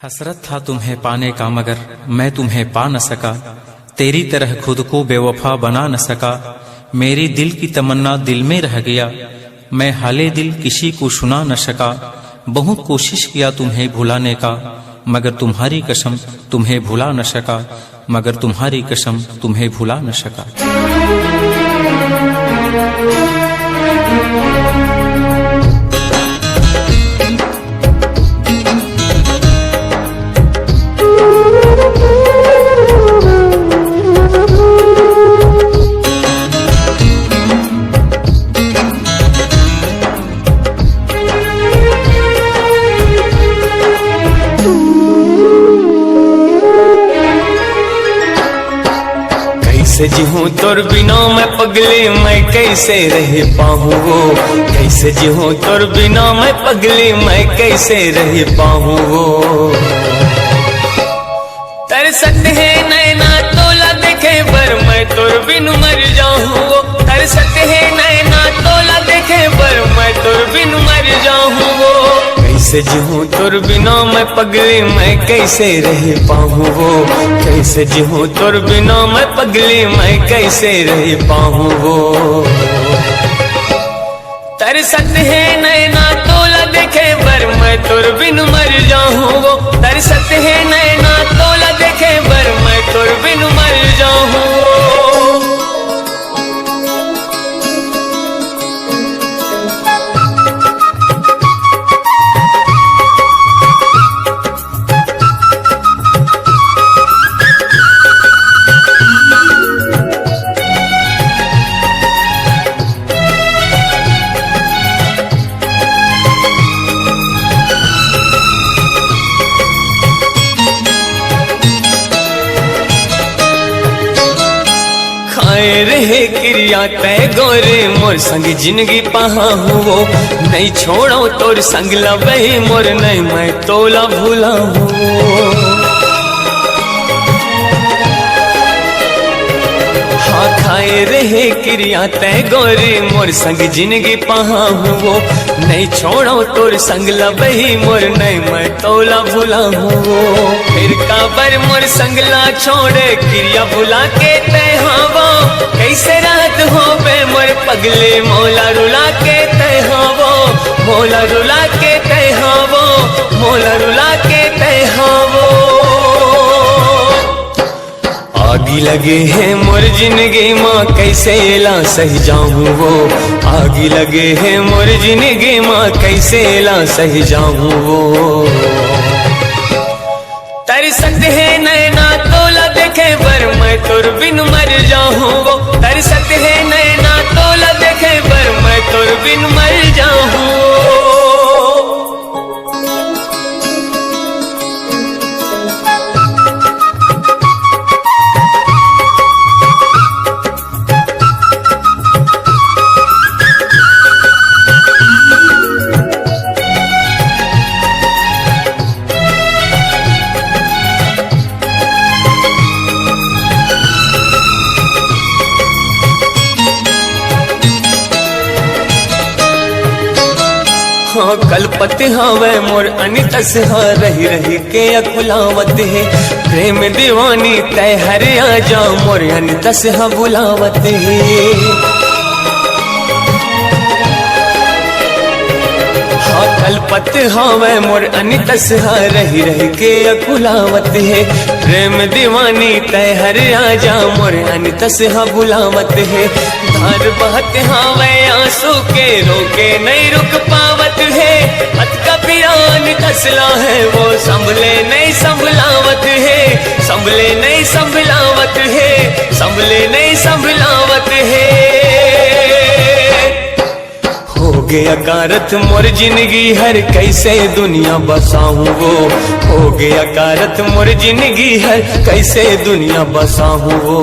हसरत था तुम्हें पाने का मगर मैं तुम्हें पा न सका, तेरी तरह खुद को बेवफा बना न सका। मेरी दिल की तमन्ना दिल में रह गया, मैं हाले दिल किसी को सुना न सका। बहुत कोशिश किया तुम्हें भुलाने का, मगर तुम्हारी कसम तुम्हें भुला न सका, मगर तुम्हारी कसम तुम्हें भुला न सका। कैसे जीऊं तोर बिना मैं पगली, मैं कैसे रह पाऊँ वो। कैसे जीऊं तोर बिना मैं पगली, मैं कैसे रह पाऊँ वो। तरसत है नैना तोला देखे पर मैं तोर बिन मर जाऊँ वो। तरसत है नैना तोला देखे पर मैं तोर बिन मर जाऊँ वो। कैसे जीऊं तोर बिना मैं पगली, मैं कैसे रह पाऊँ वो। कैसे जीऊं तोर बिना मैं पगली, मैं कैसे रह पाऊँ वो। तरसत है नैना तोला देखे पर मैं तोर बिन मर जाऊँ वो। तरसत है नैना तोला देखे पर मैं तोर बिन मर जाऊँ वो। रहे क्रिया तय गोरे मोर संग जिंदगी पहा हो। नहीं छोड़ो तोर संग लबे मोर, नहीं मैं तोला भूला हूँ। हाँ खाए रहे क्रिया तय गोरे मोर संग जिंदगी पहा हो। नहीं छोड़ो तोर संग लबे मोर, नहीं मैं तोला भूला हूँ। फिर काबर मोर संगला छोड़े क्रिया भुला के तय हवा। कैसे रात हो बे मोर पगले मौला रुला के तय हवो। मौला रुला के तय हवो, मौला रुला के तय हवो। आगी लगे है मोर जिंदगी माँ, कैसे ला सही जाऊँ वो। आगी लगे है मोर जिंदगी माँ, कैसे ला सही जाऊँ वो। तरसत है नैना तोला देखे पर मैं तोर बिन मर जाऊँ वो। तरसत है नैना तोला देखे पर मैं तोर बिन मर जाऊँ। हाँ कलपत हावे मोर अनितस हाँ, रही रही के अकुलावत है। प्रेम दीवानी तय हरे आ जा मोर अनितस हाँ बुलावत है। हाँ कलपत हावे मोर अनितस हाँ, रही रही के अकुलावत है। प्रेम दीवानी तय हरे आ जा मोर अनितस हाँ बुलावत है। धार बहत हावे आंसू के रोके नहीं रुक पावत है। हथ का पिरान कसला है वो, संभले नहीं संभलावत है। संभले नहीं संभलावत है, संभले नहीं संभलावत है। हो गया कारत मोर जिंदगी हर, कैसे दुनिया बसाऊं वो। हो गया कारत मोर जिंदगी हर, कैसे दुनिया बसाऊं वो।